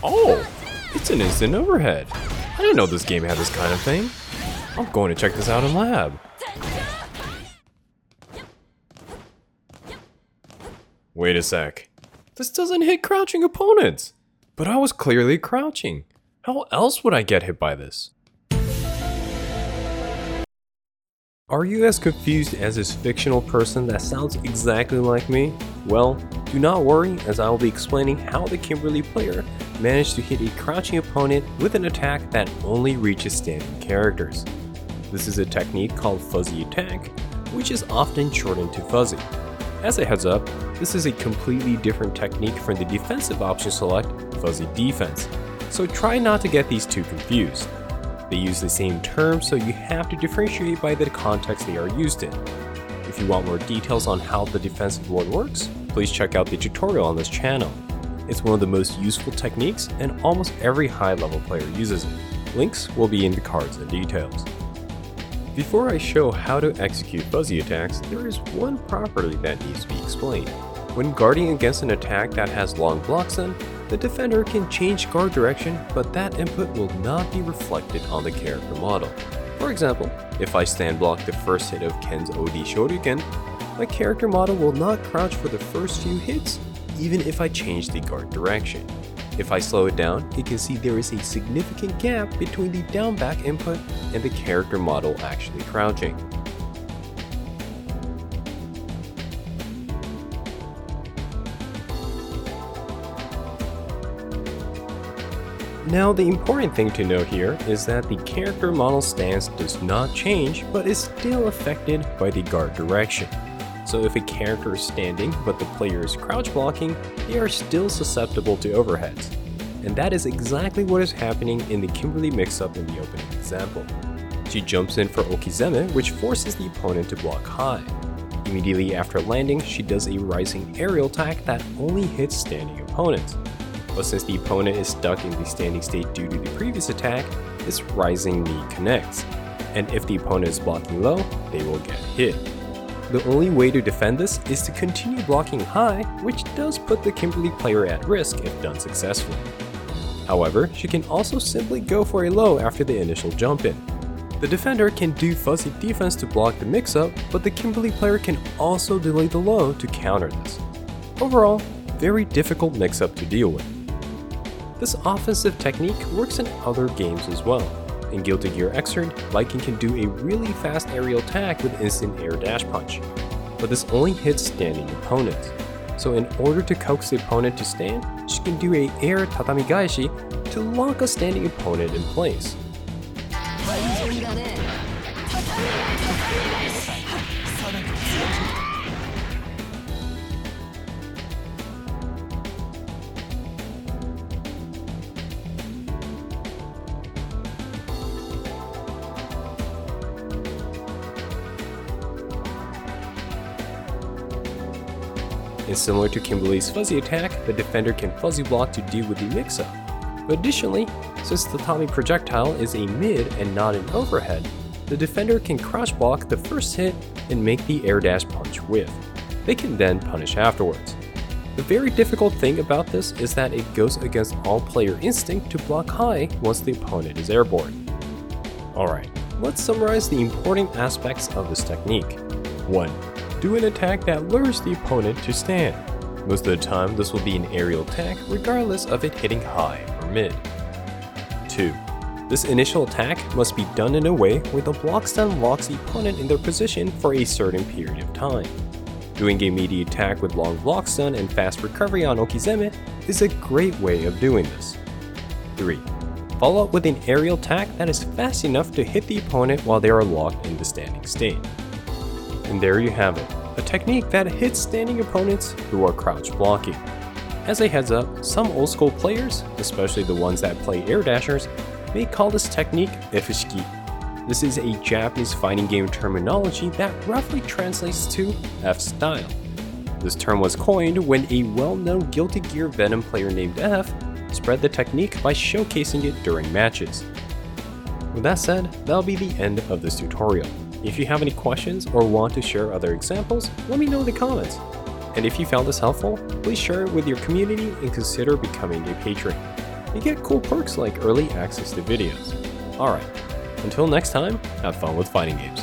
Oh, it's an instant overhead. I didn't know this game had this kind of thing. I'm going to check this out in lab. Wait a sec. This doesn't hit crouching opponents. But I was clearly crouching. How else would I get hit by this? Are you as confused as this fictional person that sounds exactly like me? Well, do not worry, as I will be explaining how the Kimberly player managed to hit a crouching opponent with an attack that only reaches standing characters. This is a technique called fuzzy attack, which is often shortened to fuzzy. As a heads up, this is a completely different technique from the defensive option select, fuzzy defense, so try not to get these two confused. They use the same term, so you have to differentiate by the context they are used in. If you want more details on how the defensive one works, please check out the tutorial on this channel. It's one of the most useful techniques, and almost every high-level player uses it. Links will be in the cards and details. Before I show how to execute fuzzy attacks, there is one property that needs to be explained. When guarding against an attack that has long block stun, the defender can change guard direction, but that input will not be reflected on the character model. For example, if I stand block the first hit of Ken's OD Shoryuken, my character model will not crouch for the first few hits, even if I change the guard direction. If I slow it down, you can see there is a significant gap between the down back input and the character model actually crouching. Now, the important thing to note here is that the character model stance does not change, but is still affected by the guard direction. So if a character is standing but the player is crouch blocking, they are still susceptible to overheads. And that is exactly what is happening in the Kimberly mix-up in the opening example. She jumps in for Okizeme, which forces the opponent to block high. Immediately after landing, she does a rising aerial attack that only hits standing opponents. But since the opponent is stuck in the standing state due to the previous attack, this rising knee connects. And if the opponent is blocking low, they will get hit. The only way to defend this is to continue blocking high, which does put the Kimberly player at risk if done successfully. However, she can also simply go for a low after the initial jump in. The defender can do fuzzy defense to block the mix-up, but the Kimberly player can also delay the low to counter this. Overall, very difficult mix-up to deal with. This offensive technique works in other games as well. In Guilty Gear Xrd, Lycan can do a really fast aerial attack with instant air dash punch, but this only hits standing opponents. So in order to coax the opponent to stand, she can do a air tatami gaeshi to lock a standing opponent in place. And similar to Kimberly's fuzzy attack, the defender can fuzzy block to deal with the mix-up. But additionally, since the Tatami projectile is a mid and not an overhead, the defender can crouch block the first hit and make the air dash punch whiff. They can then punish afterwards. The very difficult thing about this is that it goes against all player instinct to block high once the opponent is airborne. Alright, let's summarize the important aspects of this technique. 1. Do an attack that lures the opponent to stand. Most of the time, this will be an aerial attack regardless of it hitting high or mid. 2. This initial attack must be done in a way where the block stun locks the opponent in their position for a certain period of time. Doing a immediate attack with long block stun and fast recovery on Okizeme is a great way of doing this. 3. Follow up with an aerial attack that is fast enough to hit the opponent while they are locked in the standing state. And there you have it, a technique that hits standing opponents who are crouch blocking. As a heads up, some old school players, especially the ones that play air dashers, may call this technique F-shiki. This is a Japanese fighting game terminology that roughly translates to F-style. This term was coined when a well-known Guilty Gear Venom player named F spread the technique by showcasing it during matches. With that said, that'll be the end of this tutorial. If you have any questions or want to share other examples, let me know in the comments. And if you found this helpful, please share it with your community and consider becoming a patron. You get cool perks like early access to videos. Alright, until next time, have fun with fighting games.